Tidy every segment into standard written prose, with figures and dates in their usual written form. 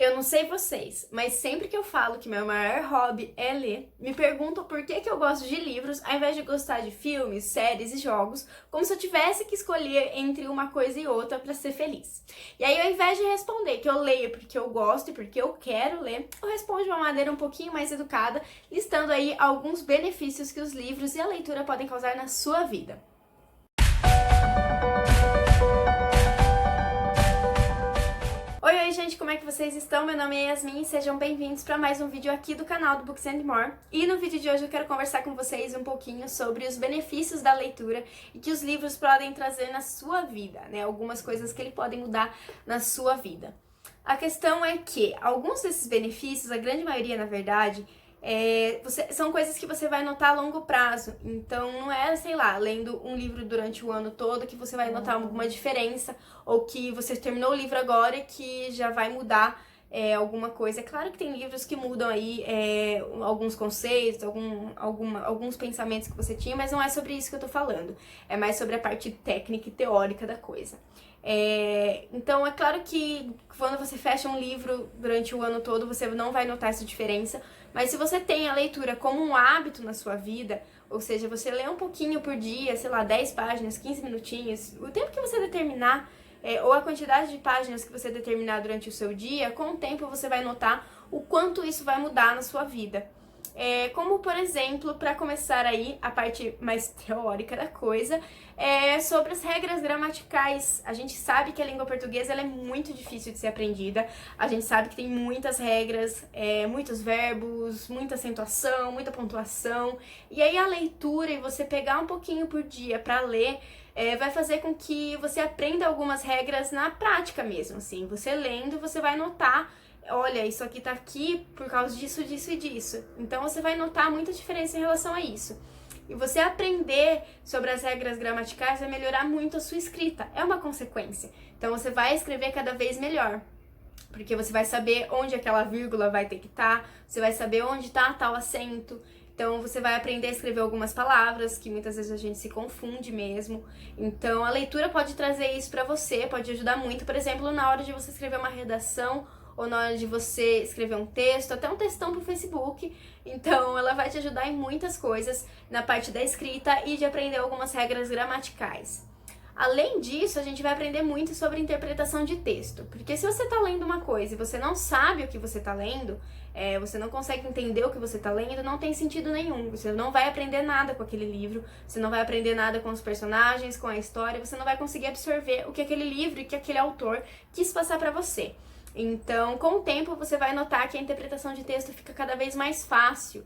Eu não sei vocês, mas sempre que eu falo que meu maior hobby é ler, me perguntam por que eu gosto de livros ao invés de gostar de filmes, séries e jogos, como se eu tivesse que escolher entre uma coisa e outra para ser feliz. E aí, ao invés de responder que eu leio porque eu gosto e porque eu quero ler, eu respondo de uma maneira um pouquinho mais educada, listando aí alguns benefícios que os livros e a leitura podem causar na sua vida. Oi, gente, como é que vocês estão? Meu nome é Yasmin e sejam bem-vindos para mais um vídeo aqui do canal do Books and More. E no vídeo de hoje eu quero conversar com vocês um pouquinho sobre os benefícios da leitura e que os livros podem trazer na sua vida, né? Algumas coisas que ele podem mudar na sua vida. A questão é que alguns desses benefícios, a grande maioria, na verdade, são coisas que você vai notar a longo prazo. Então, não é, sei lá, lendo um livro durante o ano todo que você vai notar alguma diferença ou que você terminou o livro agora e que já vai mudar alguma coisa. É claro que tem livros que mudam aí alguns conceitos, alguns pensamentos que você tinha, mas não é sobre isso que eu tô falando. É mais sobre a parte técnica e teórica da coisa. Então, é claro que quando você fecha um livro durante o ano todo, você não vai notar essa diferença, mas se você tem a leitura como um hábito na sua vida, ou seja, você lê um pouquinho por dia, sei lá, 10 páginas, 15 minutinhos, o tempo que você determinar, ou a quantidade de páginas que você determinar durante o seu dia, com o tempo você vai notar o quanto isso vai mudar na sua vida. Como, por exemplo, para começar aí, a parte mais teórica da coisa, sobre as regras gramaticais. A gente sabe que a língua portuguesa ela é muito difícil de ser aprendida, a gente sabe que tem muitas regras, muitos verbos, muita acentuação, muita pontuação, e aí a leitura e você pegar um pouquinho por dia para ler, vai fazer com que você aprenda algumas regras na prática mesmo, assim. Você lendo, você vai notar, olha, isso aqui tá aqui por causa disso, disso e disso. Então você vai notar muita diferença em relação a isso. E você aprender sobre as regras gramaticais vai melhorar muito a sua escrita. É uma consequência. Então você vai escrever cada vez melhor. Porque você vai saber onde aquela vírgula vai ter que estar, você vai saber onde tá tal acento. Então você vai aprender a escrever algumas palavras, que muitas vezes a gente se confunde mesmo. Então a leitura pode trazer isso pra você, pode ajudar muito, por exemplo, na hora de você escrever uma redação, ou na hora de você escrever um texto, até um textão pro Facebook. Então ela vai te ajudar em muitas coisas na parte da escrita e de aprender algumas regras gramaticais. Além disso, a gente vai aprender muito sobre interpretação de texto, porque se você está lendo uma coisa e você não sabe o que você está lendo, você não consegue entender o que você está lendo, não tem sentido nenhum. Você não vai aprender nada com aquele livro, você não vai aprender nada com os personagens, com a história, você não vai conseguir absorver o que aquele livro e que aquele autor quis passar para você. Então, com o tempo, você vai notar que a interpretação de texto fica cada vez mais fácil.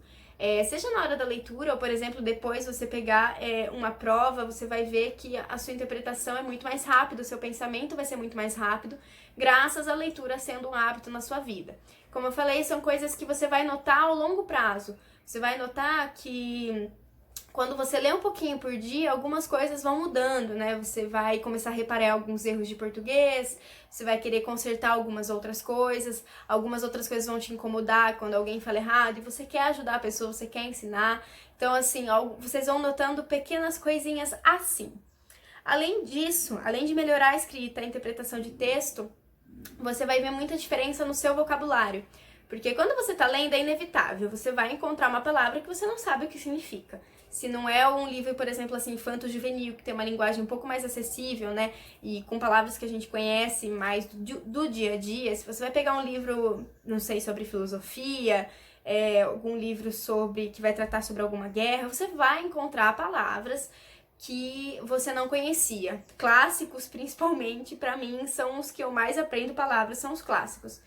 Seja na hora da leitura, ou, por exemplo, depois você pegar uma prova, você vai ver que a sua interpretação é muito mais rápida, o seu pensamento vai ser muito mais rápido, graças à leitura sendo um hábito na sua vida. Como eu falei, são coisas que você vai notar ao longo prazo. Você vai notar que quando você lê um pouquinho por dia, algumas coisas vão mudando, né? Você vai começar a reparar alguns erros de português, você vai querer consertar algumas outras coisas vão te incomodar quando alguém fala errado, e você quer ajudar a pessoa, você quer ensinar. Então, assim, vocês vão notando pequenas coisinhas assim. Além disso, além de melhorar a escrita, a interpretação de texto, você vai ver muita diferença no seu vocabulário. Porque quando você tá lendo, é inevitável, você vai encontrar uma palavra que você não sabe o que significa. Se não é um livro, por exemplo, assim, infanto-juvenil, que tem uma linguagem um pouco mais acessível, né, e com palavras que a gente conhece mais do dia a dia, se você vai pegar um livro, não sei, sobre filosofia, algum livro que vai tratar sobre alguma guerra, você vai encontrar palavras que você não conhecia. Clássicos, principalmente, pra mim, são os que eu mais aprendo palavras, são os clássicos.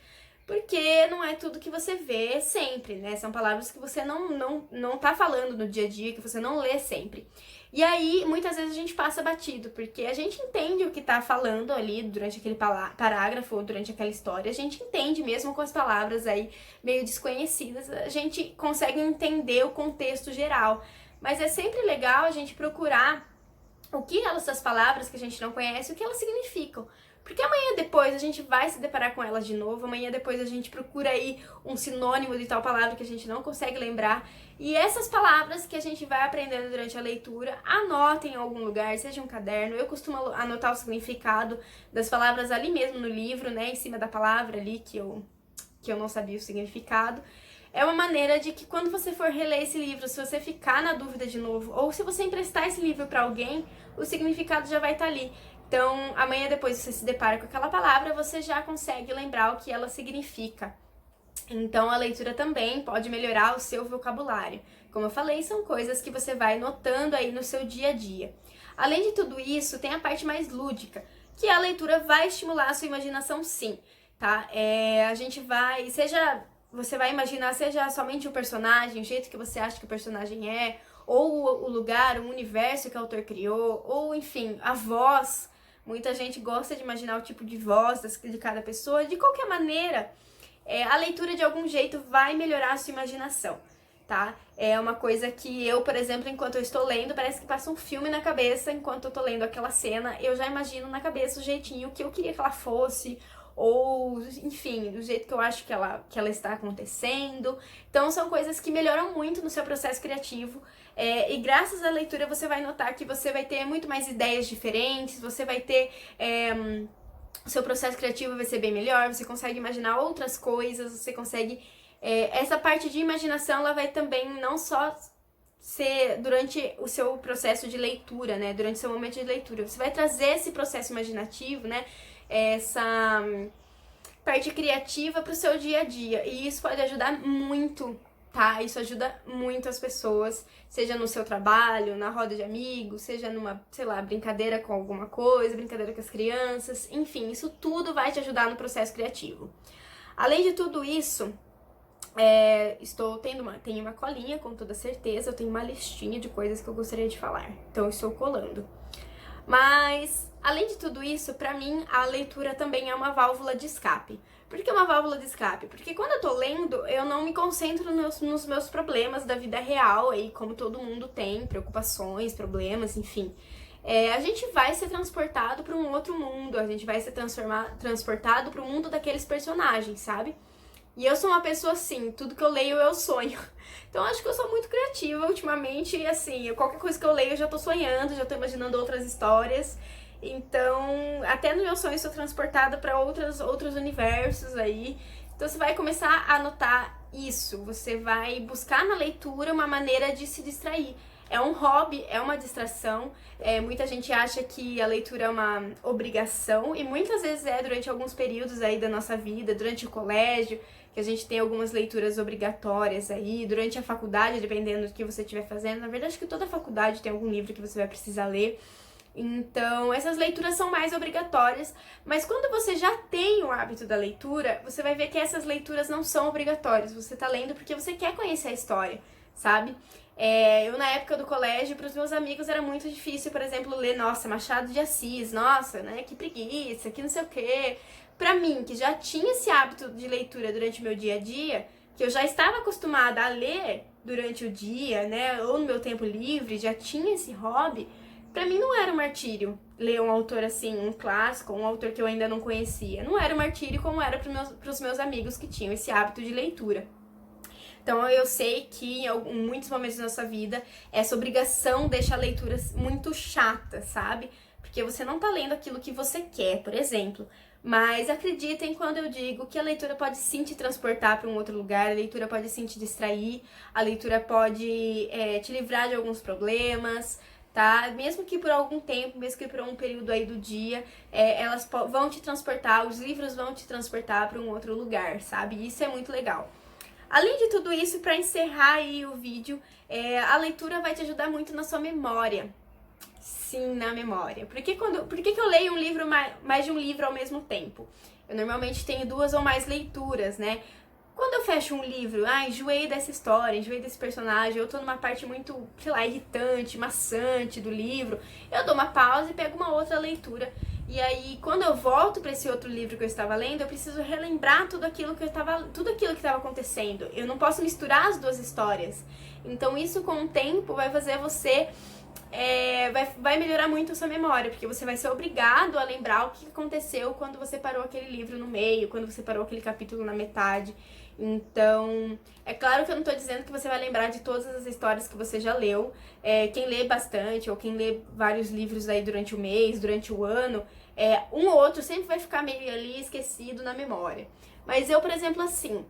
Porque não é tudo que você vê sempre, né? São palavras que você não tá falando no dia a dia, que você não lê sempre. E aí, muitas vezes a gente passa batido, porque a gente entende o que tá falando ali durante aquele parágrafo ou durante aquela história. A gente entende mesmo com as palavras aí meio desconhecidas, a gente consegue entender o contexto geral. Mas é sempre legal a gente procurar o que essas palavras que a gente não conhece, o que elas significam. Porque amanhã depois a gente vai se deparar com elas de novo, amanhã depois a gente procura aí um sinônimo de tal palavra que a gente não consegue lembrar. E essas palavras que a gente vai aprendendo durante a leitura, anotem em algum lugar, seja um caderno. Eu costumo anotar o significado das palavras ali mesmo no livro, né, em cima da palavra ali que eu que eu não sabia o significado. É uma maneira de que quando você for reler esse livro, se você ficar na dúvida de novo, ou se você emprestar esse livro para alguém, o significado já vai estar ali. Então, amanhã depois você se depara com aquela palavra, você já consegue lembrar o que ela significa. Então, a leitura também pode melhorar o seu vocabulário. Como eu falei, são coisas que você vai notando aí no seu dia a dia. Além de tudo isso, tem a parte mais lúdica, que a leitura vai estimular a sua imaginação, sim, tá? A gente vai, você vai imaginar, seja somente o personagem, o jeito que você acha que o personagem é, ou o lugar, o universo que o autor criou, ou enfim, a voz. Muita gente gosta de imaginar o tipo de voz de cada pessoa. De qualquer maneira, a leitura de algum jeito vai melhorar a sua imaginação, tá? É uma coisa que eu, por exemplo, enquanto eu estou lendo, parece que passa um filme na cabeça. Enquanto eu tô lendo aquela cena, eu já imagino na cabeça o jeitinho que eu queria que ela fosse, ou, enfim, do jeito que eu acho que ela está acontecendo. Então, são coisas que melhoram muito no seu processo criativo. E graças à leitura, você vai notar que você vai ter muito mais ideias diferentes, você vai ter... o seu processo criativo vai ser bem melhor, você consegue imaginar outras coisas, você consegue... essa parte de imaginação, ela vai também não só ser durante o seu processo de leitura, né? Durante o seu momento de leitura. Você vai trazer esse processo imaginativo, né? Essa parte criativa para o seu dia a dia. E isso pode ajudar muito, tá? Isso ajuda muito as pessoas, seja no seu trabalho, na roda de amigos, seja numa, sei lá, brincadeira com alguma coisa, brincadeira com as crianças, enfim, isso tudo vai te ajudar no processo criativo. Além de tudo isso, tenho uma colinha, com toda certeza, eu tenho uma listinha de coisas que eu gostaria de falar, então eu estou colando. Mas, além de tudo isso, pra mim, a leitura também é uma válvula de escape. Por que uma válvula de escape? Porque quando eu tô lendo, eu não me concentro nos meus problemas da vida real, aí como todo mundo tem, preocupações, problemas, enfim. A gente vai ser transportado para um outro mundo, a gente vai ser transportado para o mundo daqueles personagens, sabe? E eu sou uma pessoa assim, tudo que eu leio eu sonho. Então acho que eu sou muito criativa ultimamente, e assim, qualquer coisa que eu leio eu já tô sonhando, já tô imaginando outras histórias. Então, até no meu sonho eu sou transportada para outros universos aí. Então você vai começar a notar isso, você vai buscar na leitura uma maneira de se distrair. É um hobby, é uma distração. Muita gente acha que a leitura é uma obrigação, e muitas vezes durante alguns períodos aí da nossa vida, durante o colégio, que a gente tem algumas leituras obrigatórias aí, durante a faculdade, dependendo do que você estiver fazendo. Na verdade, acho que toda faculdade tem algum livro que você vai precisar ler. Então, essas leituras são mais obrigatórias, mas quando você já tem o hábito da leitura, você vai ver que essas leituras não são obrigatórias. Você tá lendo porque você quer conhecer a história, sabe? Eu, na época do colégio, para os meus amigos era muito difícil, por exemplo, ler, nossa, Machado de Assis, nossa, né, que preguiça, que não sei o quê. Pra mim, que já tinha esse hábito de leitura durante o meu dia a dia, que eu já estava acostumada a ler durante o dia, né, ou no meu tempo livre, já tinha esse hobby, pra mim não era um martírio ler um autor assim, um clássico, um autor que eu ainda não conhecia. Não era um martírio como era pros meus amigos que tinham esse hábito de leitura. Então eu sei que em muitos momentos da nossa vida essa obrigação deixa a leitura muito chata, sabe? Porque você não tá lendo aquilo que você quer, por exemplo. Mas acreditem quando eu digo que a leitura pode sim te transportar para um outro lugar, a leitura pode sim te distrair, a leitura pode te livrar de alguns problemas, tá? Mesmo que por algum tempo, mesmo que por um período aí do dia, elas vão te transportar, os livros vão te transportar para um outro lugar, sabe? Isso é muito legal. Além de tudo isso, para encerrar aí o vídeo, a leitura vai te ajudar muito na sua memória. Sim, na memória. Por que eu leio um livro, mais de um livro ao mesmo tempo? Eu normalmente tenho 2 ou mais leituras, né? Quando eu fecho um livro, enjoei dessa história, enjoei desse personagem, eu tô numa parte muito, sei lá, irritante, maçante do livro, eu dou uma pausa e pego uma outra leitura. E aí, quando eu volto para esse outro livro que eu estava lendo, eu preciso relembrar tudo aquilo que estava acontecendo. Eu não posso misturar as 2 histórias. Então, isso com o tempo vai fazer você... vai melhorar muito a sua memória, porque você vai ser obrigado a lembrar o que aconteceu quando você parou aquele livro no meio, quando você parou aquele capítulo na metade. Então, é claro que eu não tô dizendo que você vai lembrar de todas as histórias que você já leu. Quem lê bastante, ou quem lê vários livros aí durante o mês, durante o ano, um ou outro sempre vai ficar meio ali esquecido na memória. Mas eu, por exemplo, assim,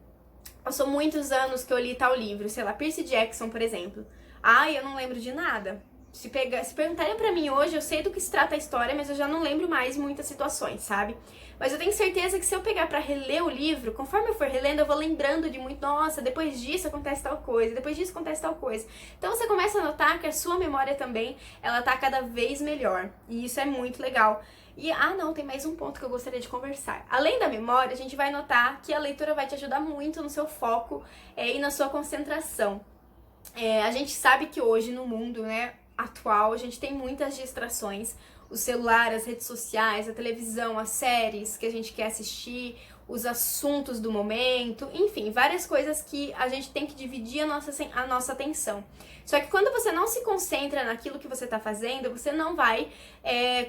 passou muitos anos que eu li tal livro, sei lá, Percy Jackson, por exemplo. Ai, eu não lembro de nada. Se perguntarem pra mim hoje, eu sei do que se trata a história, mas eu já não lembro mais muitas situações, sabe? Mas eu tenho certeza que se eu pegar pra reler o livro, conforme eu for relendo, eu vou lembrando de muito, nossa, depois disso acontece tal coisa, depois disso acontece tal coisa. Então você começa a notar que a sua memória também, ela tá cada vez melhor. E isso é muito legal. E, não, tem mais um ponto que eu gostaria de conversar. Além da memória, a gente vai notar que a leitura vai te ajudar muito no seu foco e na sua concentração. A gente sabe que hoje no mundo, né, atual, a gente tem muitas distrações. O celular, as redes sociais, a televisão, as séries que a gente quer assistir, os assuntos do momento, enfim, várias coisas que a gente tem que dividir a nossa atenção. Só que quando você não se concentra naquilo que você está fazendo, você não vai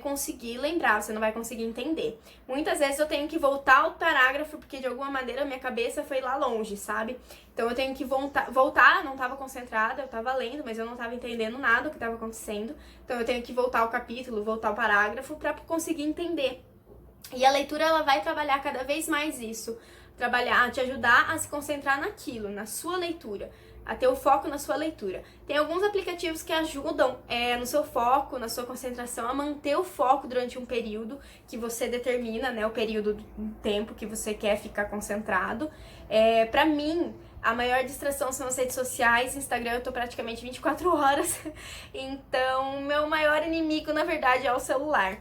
conseguir lembrar, você não vai conseguir entender. Muitas vezes eu tenho que voltar ao parágrafo, porque de alguma maneira a minha cabeça foi lá longe, sabe? Então eu tenho que voltar, não estava concentrada, eu estava lendo, mas eu não estava entendendo nada do que estava acontecendo. Então eu tenho que voltar ao capítulo, voltar ao parágrafo para conseguir entender. E a leitura, ela vai trabalhar cada vez mais isso, te ajudar a se concentrar naquilo, na sua leitura, a ter o foco na sua leitura. Tem alguns aplicativos que ajudam no seu foco, na sua concentração, a manter o foco durante um período que você determina, né, o período do tempo que você quer ficar concentrado. Pra mim, a maior distração são as redes sociais. Instagram eu tô praticamente 24 horas, então meu maior inimigo, na verdade, é o celular.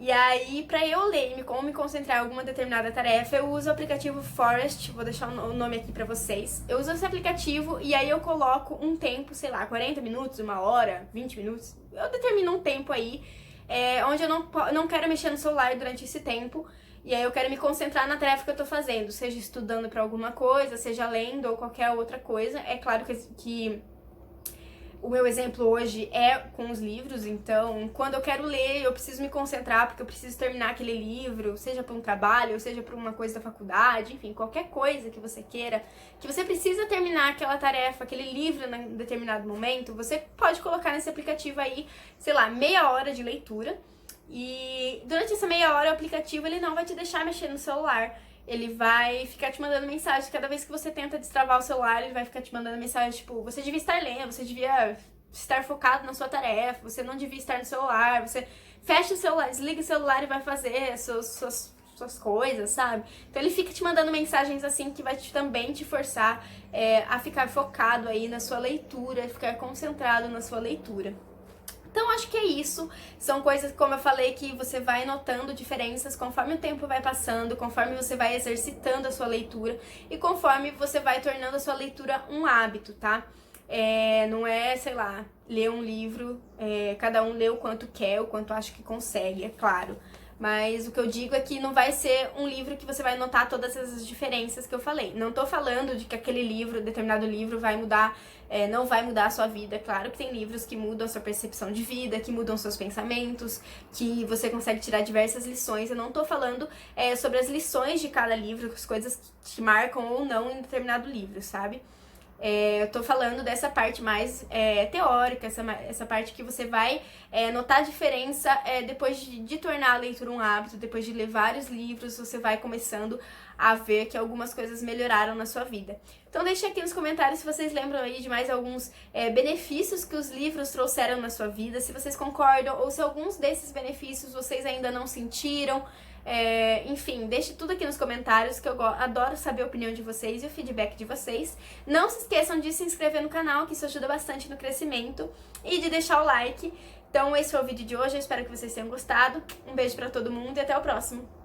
E aí, pra eu ler e me concentrar em alguma determinada tarefa, eu uso o aplicativo Forest, vou deixar o nome aqui pra vocês. Eu uso esse aplicativo e aí eu coloco um tempo, sei lá, 40 minutos, 1 hora, 20 minutos. Eu determino um tempo aí, onde eu não quero mexer no celular durante esse tempo. E aí eu quero me concentrar na tarefa que eu tô fazendo, seja estudando pra alguma coisa, seja lendo ou qualquer outra coisa. É claro que o meu exemplo hoje é com os livros, então quando eu quero ler, eu preciso me concentrar porque eu preciso terminar aquele livro, seja para um trabalho, seja para uma coisa da faculdade, enfim, qualquer coisa que você queira, que você precisa terminar aquela tarefa, aquele livro em determinado momento, você pode colocar nesse aplicativo aí, sei lá, meia hora de leitura, e durante essa meia hora o aplicativo ele não vai te deixar mexer no celular. Ele vai ficar te mandando mensagem. Cada vez que você tenta destravar o celular, ele vai ficar te mandando mensagem, tipo, você devia estar lendo, você devia estar focado na sua tarefa, você não devia estar no celular, você fecha o celular, desliga o celular e vai fazer suas coisas, sabe? Então ele fica te mandando mensagens assim que vai também te forçar a ficar focado aí na sua leitura, ficar concentrado na sua leitura. Então, acho que é isso. São coisas, como eu falei, que você vai notando diferenças conforme o tempo vai passando, conforme você vai exercitando a sua leitura e conforme você vai tornando a sua leitura um hábito, tá? Não é, sei lá, ler um livro, cada um lê o quanto quer, o quanto acha que consegue, é claro. Mas o que eu digo é que não vai ser um livro que você vai notar todas essas diferenças que eu falei. Não tô falando de que aquele livro, determinado livro, vai mudar, não vai mudar a sua vida. Claro que tem livros que mudam a sua percepção de vida, que mudam seus pensamentos, que você consegue tirar diversas lições. Eu não tô falando sobre as lições de cada livro, as coisas que te marcam ou não em determinado livro, sabe? Eu tô falando dessa parte mais teórica, essa parte que você vai notar a diferença depois de tornar a leitura um hábito, depois de ler vários livros, você vai começando a ver que algumas coisas melhoraram na sua vida. Então deixe aqui nos comentários se vocês lembram aí de mais alguns benefícios que os livros trouxeram na sua vida, se vocês concordam ou se alguns desses benefícios vocês ainda não sentiram. Enfim, deixe tudo aqui nos comentários, que eu adoro saber a opinião de vocês e o feedback de vocês. Não se esqueçam de se inscrever no canal, que isso ajuda bastante no crescimento, e de deixar o like. Então esse foi o vídeo de hoje, eu espero que vocês tenham gostado. Um beijo pra todo mundo e até o próximo!